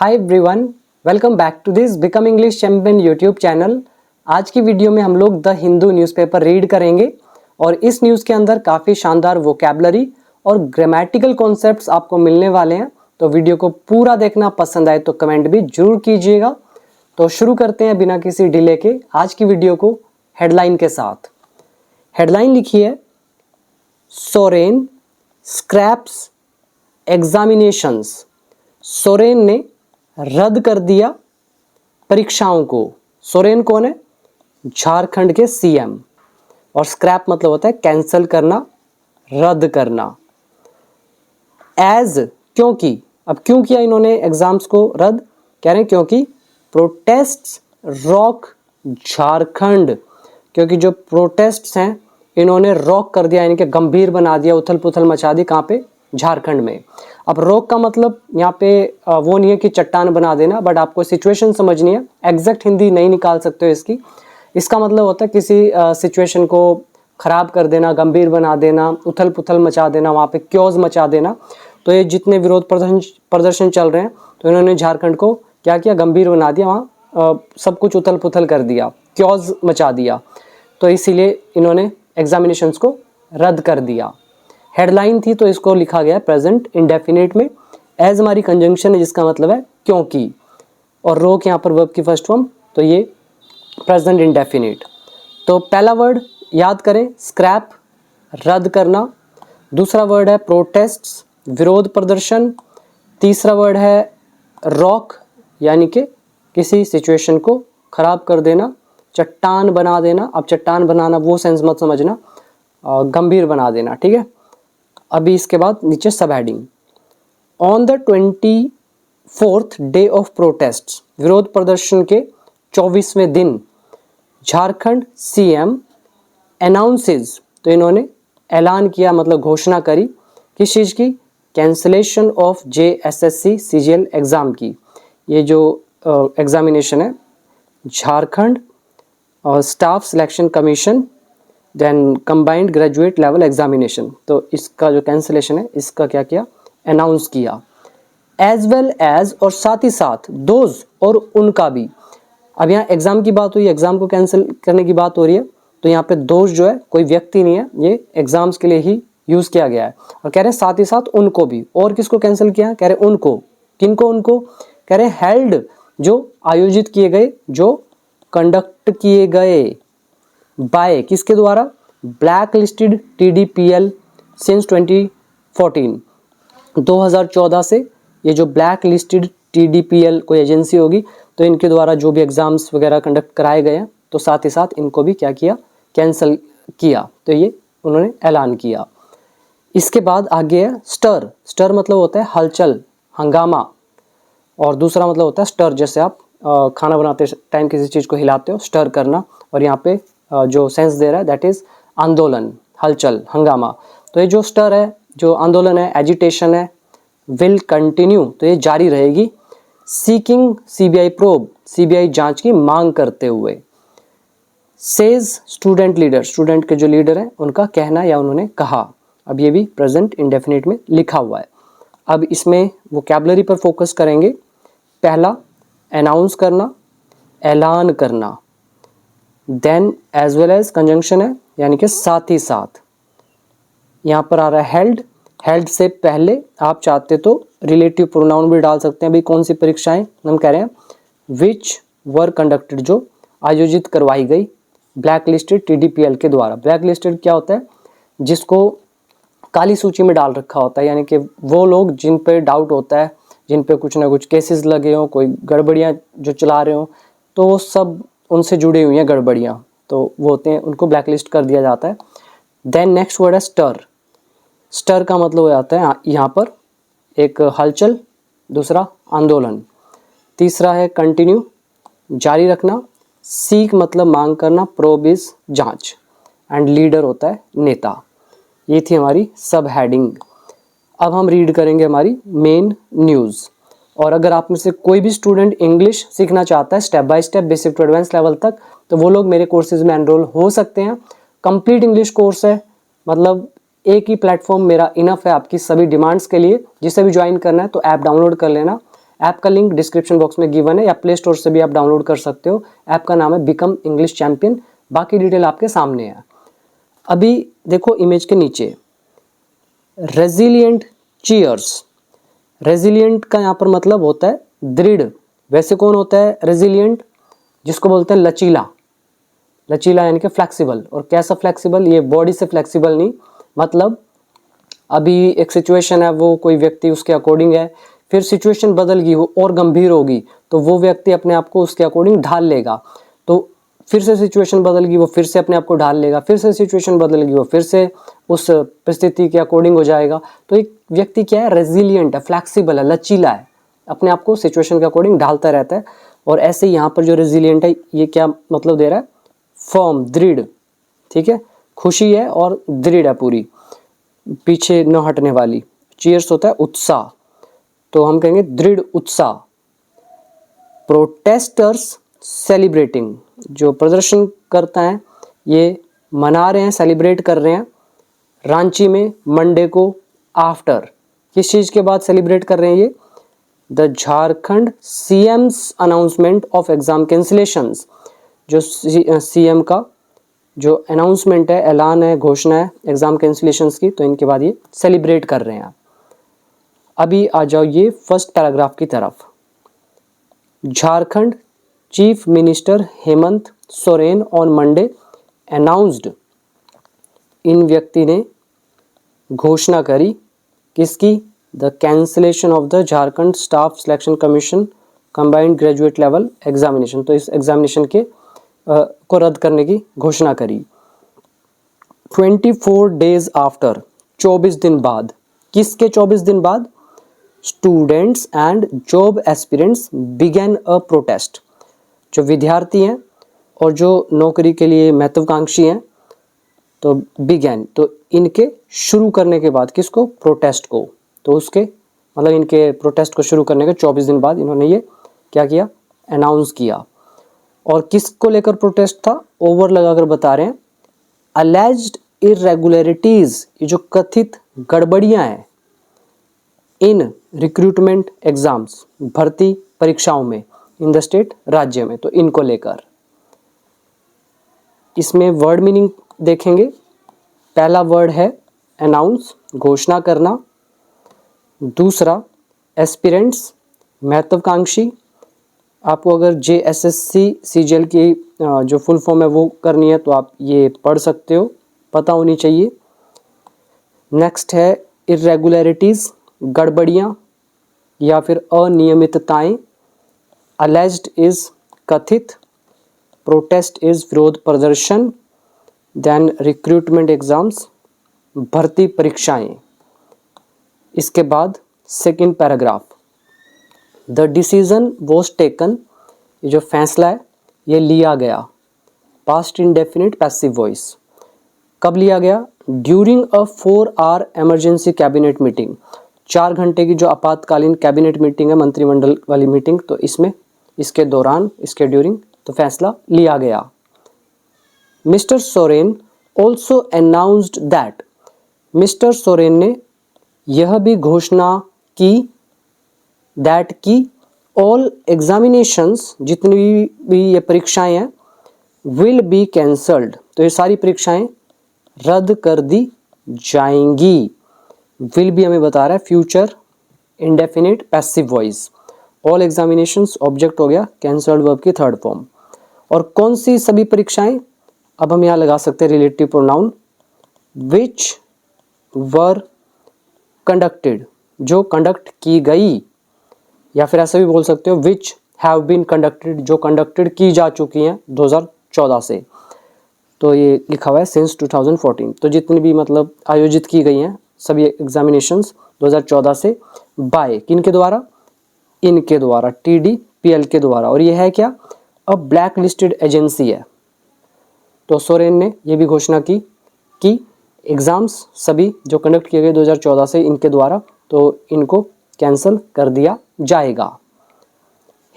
Hi everyone, welcome back to this Become English Champion YouTube channel. आज की video में हम लोग द हिंदू न्यूज़पेपर रीड करेंगे और इस न्यूज़ के अंदर काफ़ी शानदार वोकैबुलरी और ग्रामेटिकल कॉन्सेप्ट्स आपको मिलने वाले हैं। तो वीडियो को पूरा देखना, पसंद आए तो कमेंट भी जरूर कीजिएगा। तो शुरू करते हैं बिना किसी डिले के आज की वीडियो को हेडलाइन के साथ। हेडलाइन लिखी है, सोरेन स्क्रैप्स एग्जामिनेशंस। सोरेन ने रद्द कर दिया परीक्षाओं को। सोरेन कौन है? झारखंड के सीएम। और स्क्रैप मतलब होता है कैंसिल करना, रद्द करना। एज क्योंकि, अब क्यों किया इन्होंने एग्जाम्स को रद्द? कह रहे हैं क्योंकि प्रोटेस्ट्स रॉक झारखंड, क्योंकि जो प्रोटेस्ट्स हैं इन्होंने रॉक कर दिया, यानी कि गंभीर बना दिया, उथल पुथल मचा दी। कहाँ पे? झारखंड में। अब रॉक का मतलब यहाँ पे वो नहीं है कि चट्टान बना देना, बट आपको सिचुएशन समझनी है। एग्जैक्ट हिंदी नहीं निकाल सकते हो इसकी। इसका मतलब होता है किसी सिचुएशन को खराब कर देना, गंभीर बना देना, उथल पुथल मचा देना, वहाँ पे क्योज मचा देना। तो ये जितने विरोध प्रदर्शन चल रहे हैं, तो इन्होंने झारखंड को क्या किया? गंभीर बना दिया, वहाँ सब कुछ उथल पुथल कर दिया, क्योज मचा दिया। तो इसीलिए इन्होंने एग्जामिनेशंस को रद्द कर दिया। हेडलाइन थी तो इसको लिखा गया प्रेजेंट इंडेफिनिट में। एज हमारी कंजंक्शन है जिसका मतलब है क्योंकि, और रोक यहाँ पर वर्ब की फर्स्ट फॉर्म, तो ये प्रेजेंट इंडेफिनिट। तो पहला वर्ड याद करें, स्क्रैप रद्द करना। दूसरा वर्ड है प्रोटेस्ट्स विरोध प्रदर्शन। तीसरा वर्ड है रॉक, यानी कि किसी सिचुएशन को खराब कर देना, चट्टान बना देना। अब चट्टान बनाना वो सेंस मत समझना, गंभीर बना देना, ठीक है। अभी इसके बाद नीचे सब heading, on the 24th day of protest, विरोध प्रदर्शन के 24वें दिन झारखंड सीएम अनाउंसेस, तो इन्होंने ऐलान किया, मतलब घोषणा करी, किस चीज़ की? Cancellation of JSSC CGL exam की। ये जो एग्जामिनेशन है Jharkhand staff selection commission then combined graduate level examination, तो इसका जो कैंसिलेशन है इसका क्या किया? अनाउंस किया। एज वेल एज, और साथ ही साथ, दोज, और उनका भी। अब यहाँ एग्जाम की बात हुई, एग्जाम को कैंसिल करने की बात हो रही है, तो यहाँ पे दोज जो है कोई व्यक्ति नहीं है, ये एग्जाम्स के लिए ही यूज किया गया है। और कह रहे हैं साथ ही साथ उनको भी। और किसको कैंसिल किया? कह रहे उनको। किनको उनको? कह रहे हेल्ड, जो आयोजित किए गए, जो कंडक्ट किए गए बाय, किसके द्वारा? ब्लैक लिस्टेड TDPL सिंस 2014, 2014 से ये जो ब्लैक लिस्टेड TDPL कोई एजेंसी होगी, तो इनके द्वारा जो भी एग्जाम्स वगैरह कंडक्ट कराए गए हैं, तो साथ ही साथ इनको भी क्या किया? कैंसिल किया। तो ये उन्होंने ऐलान किया। इसके बाद आगे है स्टर। स्टर मतलब होता है हलचल, हंगामा। और दूसरा मतलब होता है स्टर, जैसे आप खाना बनाते टाइम किसी चीज़ को हिलाते हो, स्टर करना। और यहाँ पे जो सेंस दे रहा है दैट इज़ आंदोलन, हलचल, हंगामा। तो ये जो स्टर है, जो आंदोलन है, एजिटेशन है, विल कंटिन्यू, तो ये जारी रहेगी। सीकिंग CBI प्रोब, CBI जांच की मांग करते हुए। सेज स्टूडेंट लीडर, स्टूडेंट के जो लीडर हैं उनका कहना या उन्होंने कहा। अब ये भी प्रेजेंट इंडेफिनिट में लिखा हुआ है। अब इसमें वोकैबुलरी पर फोकस करेंगे। पहला अनाउंस करना, ऐलान करना। Then as well as conjunction है, यानी कि साथ ही साथ। यहाँ पर आ रहा है हेल्ड। हेल्ड से पहले आप चाहते तो रिलेटिव प्रोनाउन भी डाल सकते हैं। भाई कौन सी परीक्षाएं? हम कह रहे हैं विच वर कंडक्टेड, जो आयोजित करवाई गई ब्लैक लिस्टेड TDPL के द्वारा। ब्लैक लिस्टेड क्या होता है? जिसको काली सूची में डाल रखा होता है, यानी कि वो लोग जिन पे डाउट होता है, जिन पे कुछ ना कुछ केसेस लगे हों, कोई गड़बड़ियाँ जो चला रहे हों, तो वो सब उनसे जुड़ी हुई हैं गड़बड़ियाँ, तो वो होते हैं, उनको ब्लैक लिस्ट कर दिया जाता है। देन नेक्स्ट वर्ड है स्टर। स्टर का मतलब हो जाता है यहाँ पर एक हलचल, दूसरा आंदोलन, तीसरा है कंटिन्यू, जारी रखना, सीक मतलब मांग करना, प्रोब इज जांच, एंड लीडर होता है नेता। ये थी हमारी सब हेडिंग। अब हम रीड करेंगे हमारी मेन न्यूज़। और अगर आप में से कोई भी स्टूडेंट इंग्लिश सीखना चाहता है step by step basic to advance level तक, तो वो लोग मेरे कोर्सेज में एनरोल हो सकते हैं। कंप्लीट इंग्लिश कोर्स है, मतलब एक ही प्लेटफॉर्म मेरा इनफ है आपकी सभी डिमांड्स के लिए। जिसे भी ज्वाइन करना है तो ऐप डाउनलोड कर लेना, ऐप का लिंक डिस्क्रिप्शन बॉक्स में गिवन है या प्ले स्टोर से भी आप डाउनलोड कर सकते हो। ऐप का नाम है बिकम इंग्लिश चैंपियन, बाकी डिटेल आपके सामने है। अभी देखो इमेज के नीचे रेजिलिएंट चीयर्स। रेजिलिएंट का यहाँ पर मतलब होता है दृढ़। वैसे कौन होता है रेजिलिएंट? जिसको बोलते हैं लचीला। लचीला यानी कि फ्लेक्सिबल। और कैसा फ्लेक्सिबल? ये बॉडी से फ्लेक्सिबल नहीं, मतलब अभी एक सिचुएशन है, वो कोई व्यक्ति उसके अकॉर्डिंग है, फिर सिचुएशन बदल गई, वो और गंभीर होगी, तो वो व्यक्ति अपने आप को उसके अकॉर्डिंग ढाल लेगा। तो फिर से सिचुएशन बदल गई, वो फिर से अपने आप को ढाल लेगा, फिर से सिचुएशन बदल गई, वो फिर से उस परिस्थिति के अकॉर्डिंग हो जाएगा। तो एक व्यक्ति क्या है? रेजिलिएंट है, फ्लेक्सिबल है, लचीला है, अपने आप को सिचुएशन के अकॉर्डिंग ढालता रहता है। और ऐसे ही यहाँ पर जो रेजिलिएंट है, ये क्या मतलब दे रहा है? फर्म, दृढ़। ठीक है, खुशी है और दृढ़ है, पूरी पीछे न हटने वाली। चीयर्स होता है उत्साह, तो हम कहेंगे दृढ़ उत्साह। प्रोटेस्टर्स सेलिब्रेटिंग, जो प्रदर्शन करता है ये मना रहे हैं, सेलिब्रेट कर रहे हैं रांची में मंडे को। आफ्टर, किस चीज़ के बाद सेलिब्रेट कर रहे हैं ये? The Jharkhand CM's announcement of exam cancellations. जो सीएम का जो अनाउंसमेंट है, ऐलान है, घोषणा है एग्जाम कैंसिलेशंस की, तो इनके बाद ये सेलिब्रेट कर रहे हैं। अभी आ जाओ ये फर्स्ट पैराग्राफ की तरफ। Jharkhand chief minister Hemant Soren on Monday announced, इन व्यक्ति ने घोषणा करी किसकी? The cancellation of the Jharkhand staff selection commission combined graduate level examination. तो इस एग्जामिनेशन के को रद्द करने की घोषणा करी। 24 डेज आफ्टर, 24 दिन बाद। किसके 24 दिन बाद? Students and job aspirants begin a protest. जो विद्यार्थी हैं और जो नौकरी के लिए महत्वाकांक्षी हैं, तो बिगेन, तो इनके शुरू करने के बाद, किसको? प्रोटेस्ट को। तो उसके मतलब इनके प्रोटेस्ट को शुरू करने के 24 दिन बाद इन्होंने ये क्या किया? अनाउंस किया। और किसको लेकर प्रोटेस्ट था? ओवर लगाकर बता रहे हैं, अलेज्ड इरेगुलरिटीज, ये जो कथित गड़बड़ियां हैं इन रिक्रूटमेंट एग्जाम्स, भर्ती परीक्षाओं में, इन द स्टेट, राज्य में, तो इनको लेकर। इसमें वर्ड मीनिंग देखेंगे। पहला वर्ड है अनाउंस, घोषणा करना। दूसरा एस्पिरेंट्स, महत्वाकांक्षी। आपको अगर JSSC CGL की जो फुल फॉर्म है वो करनी है तो आप ये पढ़ सकते हो, पता होनी चाहिए। नेक्स्ट है इरेगुलरिटीज़, गड़बड़ियाँ या फिर अनियमितताएं। अलेज्ड इज कथित, प्रोटेस्ट इज विरोध प्रदर्शन, देन रिक्रूटमेंट एग्जाम्स, भर्ती परीक्षाएं। इसके बाद second paragraph, the decision was taken, ये जो फैसला है ये लिया गया। Past indefinite passive voice. कब लिया गया? During a 4 hour emergency cabinet meeting. 4 घंटे की जो आपातकालीन कैबिनेट मीटिंग है, मंत्रिमंडल वाली मीटिंग, तो इसमें, इसके दौरान, इसके ड्यूरिंग, तो फैसला लिया गया। Mister Soren also announced that, mister Soren ने यह भी घोषणा की, दैट की ऑल एग्जामिनेशंस, जितनी भी ये परीक्षाएं हैं, विल बी कैंसल्ड, तो ये सारी परीक्षाएं रद्द कर दी जाएंगी। विल भी हमें बता रहा है future indefinite passive voice. All examinations object हो गया, कैंसल्ड वर्ब की थर्ड फॉर्म। और कौन सी सभी परीक्षाएं? अब हम यहाँ लगा सकते हैं रिलेटिव प्रोनाउन, विच वर कंडक्टेड, जो कंडक्ट की गई, या फिर ऐसा भी बोल सकते हो विच हैव बीन कंडक्टेड, जो कंडक्टेड की जा चुकी हैं 2014 से। तो ये लिखा हुआ है सिंस 2014, तो जितनी भी मतलब आयोजित की गई हैं सभी एग्जामिनेशंस 2014 से, बाय किनके द्वारा? इनके द्वारा, TDPL के द्वारा। और ये है क्या? अब ब्लैक लिस्टेड एजेंसी है। तो सोरेन ने यह भी घोषणा की कि एग्जाम्स सभी जो कंडक्ट किए गए 2014 से इनके द्वारा, तो इनको कैंसिल कर दिया जाएगा।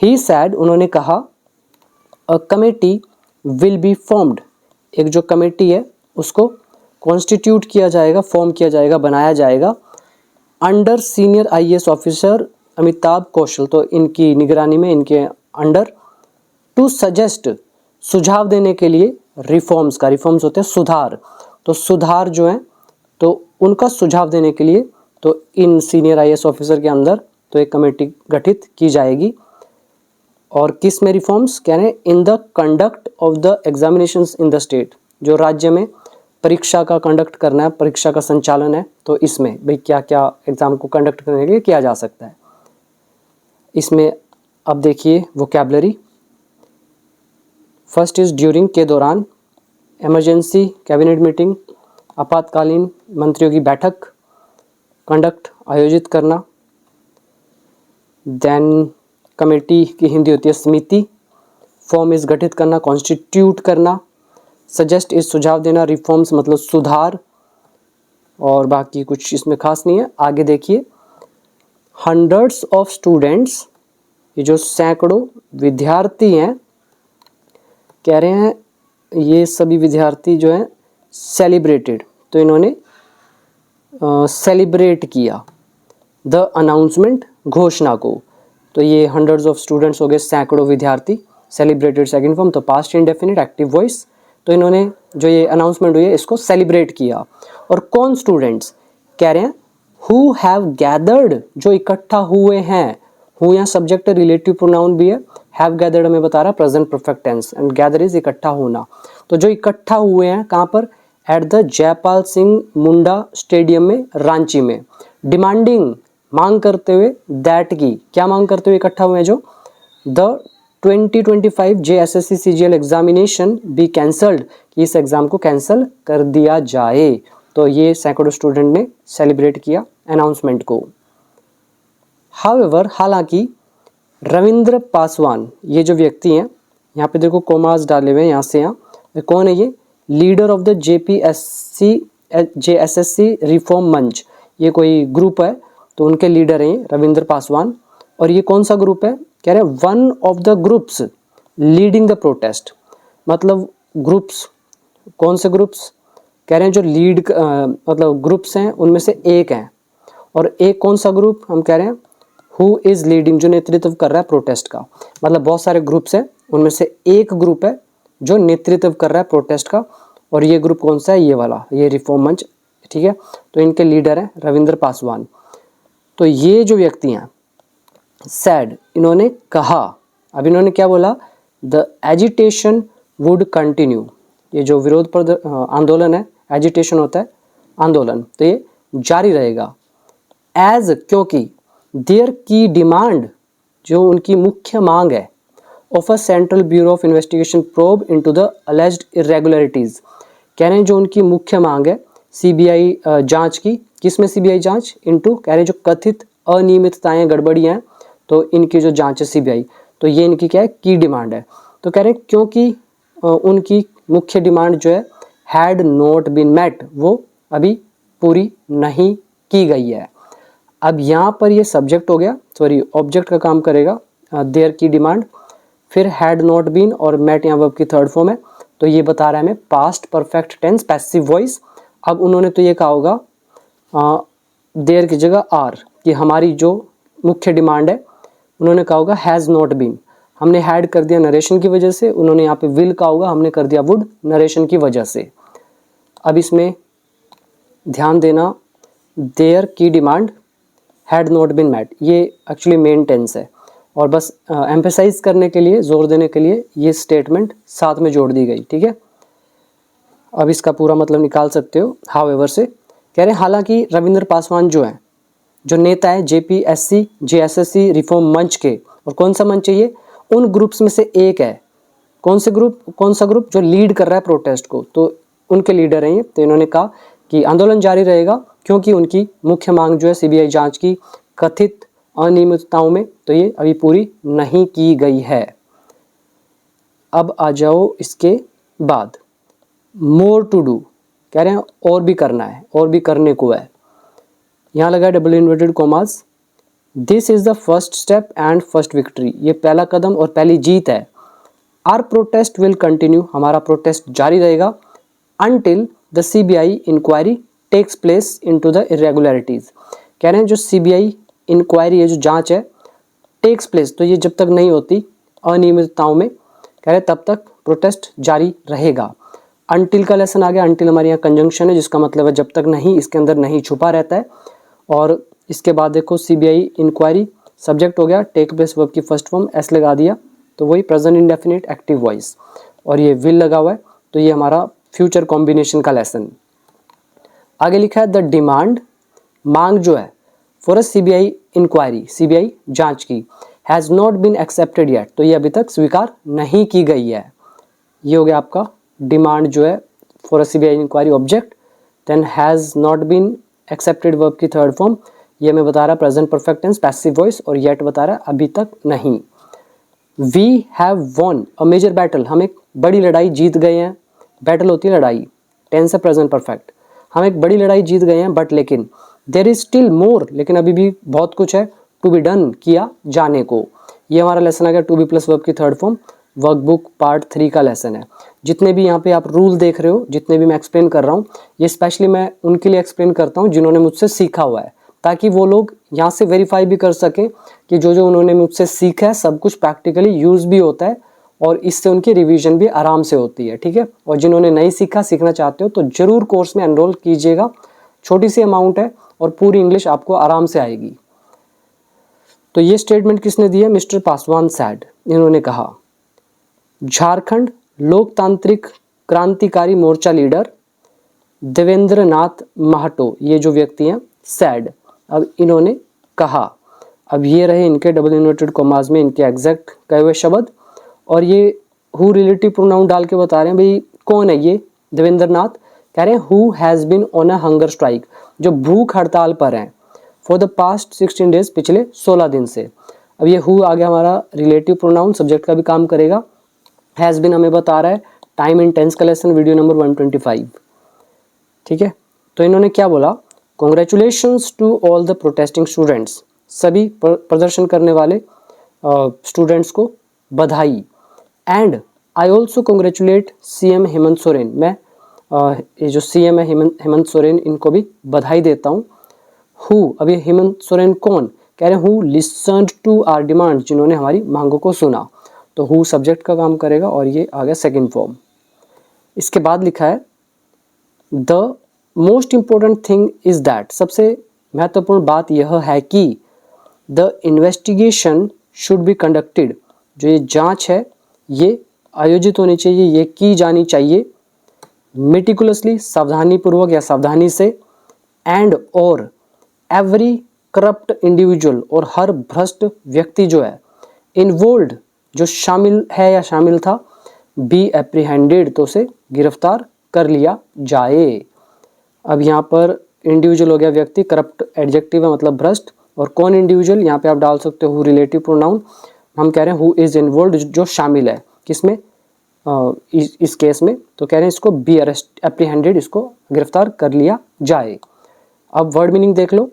ही सैड, उन्होंने कहा, a committee will be formed, एक जो कमेटी है उसको कॉन्स्टिट्यूट किया जाएगा, फॉर्म किया जाएगा, बनाया जाएगा, under senior IAS officer Amitabh Kaushal, तो इनकी निगरानी में, इनके अंडर, टू सजेस्ट, सुझाव देने के लिए, रिफॉर्म्स का, रिफॉर्म्स होते हैं सुधार, तो सुधार जो है तो उनका सुझाव देने के लिए तो इन सीनियर आईएएस ऑफिसर के अंदर तो एक कमेटी गठित की जाएगी। और किस में रिफॉर्म्स कह रहे हैं? In the conduct of the examinations in the state, जो राज्य में परीक्षा का कंडक्ट करना है, परीक्षा का संचालन है, तो इसमें भाई क्या क्या एग्जाम को कंडक्ट करने के लिए किया जा सकता है। इसमें अब देखिए वोकैबुलरी। फर्स्ट इज ड्यूरिंग, के दौरान, इमरजेंसी, कैबिनेट मीटिंग, आपातकालीन, मंत्रियों की बैठक, कंडक्ट, आयोजित करना। देन कमेटी की हिंदी होती है समिति, फॉर्म इज गठित करना, कॉन्स्टिट्यूट करना, सजेस्ट इज सुझाव देना, रिफॉर्म्स मतलब सुधार, और बाकी कुछ इसमें खास नहीं है। आगे देखिए, हंड्रेड्स ऑफ स्टूडेंट्स, ये जो सैकड़ों विद्यार्थी हैं, कह रहे हैं ये सभी विद्यार्थी जो हैं सेलिब्रेटेड, तो इन्होंने सेलिब्रेट किया द अनाउंसमेंट, घोषणा को, तो ये हंड्रेड्स ऑफ स्टूडेंट्स हो गए, सैकड़ों विद्यार्थी, सेलिब्रेटेड सेकंड फॉर्म, तो पास्ट इंडेफिनिट एक्टिव वॉइस, तो इन्होंने जो ये अनाउंसमेंट हुई है इसको सेलिब्रेट किया। और कौन स्टूडेंट्स कह रहे हैं? हु हैव गैदर्ड, जो इकट्ठा हुए हैं, हु यहाँ सब्जेक्ट रिलेटिव प्रोनाउन भी है, हैव गैदर्ड हमें बता रहा है present perfect tense, and gather is इकट्ठा होना, तो जो इकट्ठा हुए हैं कहाँ पर? At the Jaipal Singh Munda stadium में, रांची में, डिमांडिंग, मांग करते हुए, दैट की, क्या मांग करते हुए इकट्ठा हुए हैं? जो the 2025 JSSC CGL examination be cancelled, इस एग्जाम को कैंसिल कर दिया जाए, तो ये सैकड़ों स्टूडेंट ने सेलिब्रेट किया अनाउंसमेंट को। हाउएवर, हालांकि, रविंद्र पासवान, ये जो व्यक्ति हैं, यहाँ पे देखो कोमास डाले हुए हैं यहाँ से यहाँ, कौन है ये? Leader of the JSSC reform मंच, ये कोई ग्रुप है, तो उनके लीडर हैं रविंद्र पासवान। और ये कौन सा ग्रुप है? कह रहे हैं one of the groups leading the protest, मतलब ग्रुप्स, कौन से ग्रुप्स? कह रहे हैं जो लीड मतलब ग्रुप्स हैं उनमें से एक है। और एक कौन सा ग्रुप? हम कह रहे हैं हु इज़ लीडिंग, जो नेतृत्व कर रहा है प्रोटेस्ट का, मतलब बहुत सारे ग्रुप्स हैं, उनमें से एक ग्रुप है जो नेतृत्व कर रहा है प्रोटेस्ट का, और ये ग्रुप कौन सा है? ये वाला, ये रिफॉर्म मंच, ठीक है। तो इनके लीडर हैं रविंद्र पासवान। तो ये जो व्यक्ति हैं सैड, इन्होंने कहा, अब इन्होंने क्या बोला? द एजिटेशन वुड कंटिन्यू, ये जो विरोध पर आंदोलन है, एजिटेशन होता है आंदोलन, तो ये जारी रहेगा। एज, क्योंकि, देयर की डिमांड, जो उनकी मुख्य मांग है, of a central bureau of investigation probe into the alleged irregularities, कह रहे हैं जो उनकी मुख्य मांग है सीबीआई जांच की, किसमें सीबीआई जांच? इनटू, कह रहे हैं जो कथित अनियमितताएं, गड़बड़ियां हैं, तो इनकी जो जांच है सीबीआई, तो ये इनकी क्या है? की डिमांड है। तो कह रहे हैं क्योंकि उनकी मुख्य डिमांड जो है हैड नॉट बीन मेट, वो अभी पूरी नहीं की गई है। अब यहाँ पर ये सब्जेक्ट हो गया, सॉरी ऑब्जेक्ट का काम करेगा, देयर की डिमांड, फिर हैड नॉट बीन और मेट यहाँ वर्ब की थर्ड फॉर्म है, तो ये बता रहा है हमें past perfect tense passive voice. अब उन्होंने तो ये कहा होगा देयर की जगह आर, कि हमारी जो मुख्य डिमांड है, उन्होंने कहा होगा हैज़ नॉट बीन, हमने हैड कर दिया नरेशन की वजह से, उन्होंने यहाँ पे विल कहा होगा, हमने कर दिया वुड नरेशन की वजह से। अब इसमें ध्यान देना, देयर की demand had not been met, ये एक्चुअली मेन टेंस है, और बस एम्फेसाइज करने के लिए, जोर देने के लिए ये स्टेटमेंट साथ में जोड़ दी गई, ठीक है। अब इसका पूरा मतलब निकाल सकते हो हाउएवर से। कह रहे हैं हालांकि रविंद्र पासवान जो है, जो नेता है JSSC रिफॉर्म मंच के, और कौन सा मंच है ये? उन ग्रुप्स में से एक है। कौन से ग्रुप? कौन सा ग्रुप? जो लीड कर रहा है प्रोटेस्ट को, तो उनके लीडर हैं ये। तो इन्होंने कहा कि आंदोलन जारी रहेगा क्योंकि उनकी मुख्य मांग जो है सीबीआई जांच की कथित अनियमितताओं में, तो ये अभी पूरी नहीं की गई है। अब आ जाओ इसके बाद, मोर टू डू, कह रहे हैं और भी करना है, और भी करने को है, यहाँ लगा double inverted commas. This is the first step and first victory, ये पहला कदम और पहली जीत है। आर प्रोटेस्ट विल कंटिन्यू, हमारा प्रोटेस्ट जारी रहेगा, until the CBI inquiry takes place into the irregularities, कह रहे हैं जो सीबीआई इंक्वायरी, ये जो जांच है, टेक्स प्लेस, तो ये जब तक नहीं होती अनियमितताओं में, कह रहे तब तक प्रोटेस्ट जारी रहेगा। अनटिल का लेसन आ गया। अनटिल हमारे यहाँ कंजंक्शन है, जिसका मतलब है जब तक नहीं, इसके अंदर नहीं छुपा रहता है। और इसके बाद देखो सीबीआई इंक्वायरी, सब्जेक्ट हो गया टेक प्लेस वर्ब की फर्स्ट फॉर्म, एस लगा दिया तो वही प्रेजेंट इंडेफिनिट एक्टिव वॉइस, और ये विल लगा हुआ है तो ये हमारा फ्यूचर कॉम्बिनेशन का लेसन। आगे लिखा है द डिमांड, मांग जो है, for a CBI inquiry, CBI जांच की, has not been accepted yet, तो ये अभी तक स्वीकार नहीं की गई है। ये हो गया आपका डिमांड जो है for a CBI inquiry object. Then has not been accepted verb की थर्ड फॉर्म, ये मैं बता रहा present perfect tense passive voice, और येट बता रहा अभी तक नहीं। We have won a major battle, हम एक बड़ी लड़ाई जीत गए हैं। बैटल होती है लड़ाई, टेंस है प्रेजेंट परफेक्ट, हम एक बड़ी लड़ाई जीत गए हैं, बट लेकिन देयर इज स्टिल मोर, लेकिन अभी भी बहुत कुछ है, टू बी डन, किया जाने को। ये हमारा लेसन आ गया टू बी प्लस वर्ब की थर्ड फॉर्म, वर्कबुक पार्ट 3 का लेसन है। जितने भी यहाँ पे आप रूल देख रहे हो, जितने भी मैं एक्सप्लेन कर रहा हूँ, ये स्पेशली मैं उनके लिए एक्सप्लेन करता हूँ जिन्होंने मुझसे सीखा हुआ है, ताकि वो लोग यहाँ से वेरीफाई भी कर सकें कि जो जो उन्होंने मुझसे सीखा है सब कुछ प्रैक्टिकली यूज़ भी होता है, और इससे उनकी रिवीजन भी आराम से होती है। ठीक है, और जिन्होंने नहीं सीखा, सीखना चाहते हो तो ज़रूर कोर्स में एनरोल कीजिएगा। छोटी सी अमाउंट है और पूरी इंग्लिश आपको आराम से आएगी। तो ये स्टेटमेंट किसने दी है? मिस्टर पासवान सैड, इन्होंने कहा। झारखंड लोकतांत्रिक क्रांतिकारी मोर्चा लीडर देवेंद्र नाथ महतो, ये जो व्यक्ति हैं, सैड, अब इन्होंने कहा। अब ये रहे इनके डबल इन्वर्टेड कॉमास में इनके एग्जैक्ट कहे हुए शब्द, और ये हु रिलेटिव प्रोनाउन डाल के बता रहे हैं भाई कौन है ये देवेंद्र नाथ। कह रहे हैं who has been on a hunger strike, जो भूख हड़ताल पर हैं, फॉर द पास्ट 16 डेज, पिछले 16 दिन से। अब ये हु आगे हमारा रिलेटिव प्रोनाउन सब्जेक्ट का भी काम करेगा। हैज़ बीन हमें बता रहा है टाइम इन टेंस का लेसन, वीडियो नंबर 125। ठीक है, तो इन्होंने क्या बोला? Congratulations to all the protesting students, सभी प्रदर्शन करने वाले स्टूडेंट्स को बधाई। And I also congratulate CM Hemant Soren, मैं ये जो सीएम है हेमंत सोरेन, इनको भी बधाई देता हूँ। हु, अभी हेमंत सोरेन कौन? कह रहे हैं who listened to our demand, जिन्होंने हमारी मांगों को सुना। तो हु सब्जेक्ट का काम करेगा, और ये आ गया सेकेंड फॉर्म। इसके बाद लिखा है the most important thing is that, सबसे महत्वपूर्ण बात यह है कि the investigation should be conducted, जो ये जांच है ये आयोजित होनी चाहिए, ये की जानी चाहिए मेटिकुलसली, सावधानी पूर्वक या सावधानी से, एंड और एवरी करप्ट इंडिविजुअल, और हर भ्रष्ट व्यक्ति जो है, इन्वॉल्व्ड, जो शामिल है या शामिल था, बी एप्रीहेंडेड, तो उसे गिरफ्तार कर लिया जाए। अब यहाँ पर इंडिविजुअल हो गया व्यक्ति, करप्ट एडजेक्टिव है मतलब भ्रष्ट, और कौन इंडिविजुअल, यहाँ पे आप डाल सकते हो हु रिलेटिव प्रोनाउन। हम कह रहे हैं हु इज इन्वॉल्व्ड, जो शामिल है किसमें, इस केस में, तो कह रहे हैं इसको बी अरेस्ट एप्रीहेंडेड, इसको गिरफ्तार कर लिया जाए। अब वर्ड मीनिंग देख लो,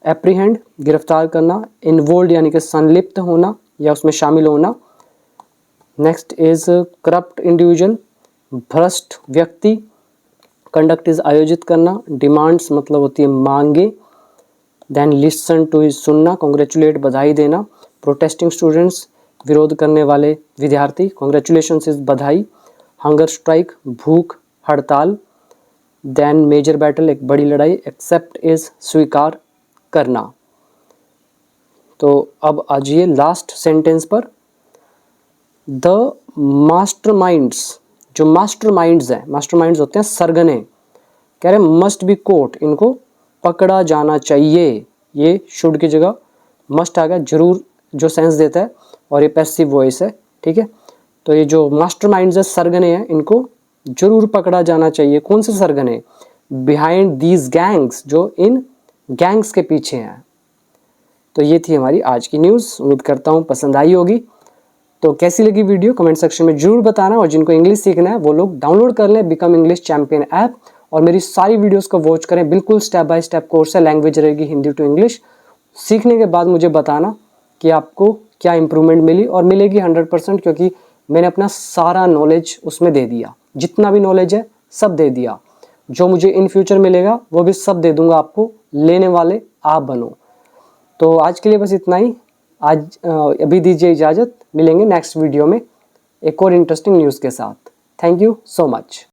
एप्रीहेंड गिरफ्तार करना, इन्वॉल्व्ड यानी कि संलिप्त होना या उसमें शामिल होना। नेक्स्ट इज करप्ट इंडिविजुअल, भ्रष्ट व्यक्ति। कंडक्ट इज आयोजित करना, डिमांड्स मतलब होती है मांगे। देन लिसन टू इज सुनना, कॉन्ग्रेचुलेट बधाई देना, प्रोटेस्टिंग स्टूडेंट्स विरोध करने वाले विद्यार्थी, कॉन्ग्रेचुलेशंस इज बधाई। हंगर स्ट्राइक भूख हड़ताल। देन मेजर बैटल एक बड़ी लड़ाई, एक्सेप्ट इज स्वीकार करना। तो अब आ जाइए लास्ट सेंटेंस पर। द मास्टरमाइंड्स, जो मास्टरमाइंड्स हैं, मास्टरमाइंड्स होते हैं सरगने, कह रहे हैं मस्ट बी कोट, इनको पकड़ा जाना चाहिए। ये शुड की जगह मस्ट आ गया, जरूर जो सेंस देता है, और ये पैसिव वॉइस है। ठीक है, तो ये जो मास्टरमाइंड्स है, सरगने हैं, इनको जरूर पकड़ा जाना चाहिए। कौन से सरगने? बिहाइंड दीज गैंग्स, जो इन गैंग्स के पीछे हैं। तो ये थी हमारी आज की न्यूज़, उम्मीद करता हूँ पसंद आई होगी। तो कैसी लगी वीडियो कमेंट सेक्शन में जरूर बताना, और जिनको इंग्लिश सीखना है वो लोग डाउनलोड कर लें बिकम इंग्लिश चैंपियन ऐप, और मेरी सारी वीडियोस को वॉच करें। बिल्कुल स्टेप बाय स्टेप कोर्स है, लैंग्वेज रहेगी हिंदी टू इंग्लिश। सीखने के बाद मुझे बताना कि आपको क्या इंप्रूवमेंट मिली, और मिलेगी 100%, क्योंकि मैंने अपना सारा नॉलेज उसमें दे दिया। जितना भी नॉलेज है सब दे दिया, जो मुझे इन फ्यूचर मिलेगा वो भी सब दे दूंगा आपको। लेने वाले आप बनो। तो आज के लिए बस इतना ही। आज अभी दीजिए इजाज़त, मिलेंगे नेक्स्ट वीडियो में एक और इंटरेस्टिंग न्यूज़ के साथ। Thank you so much.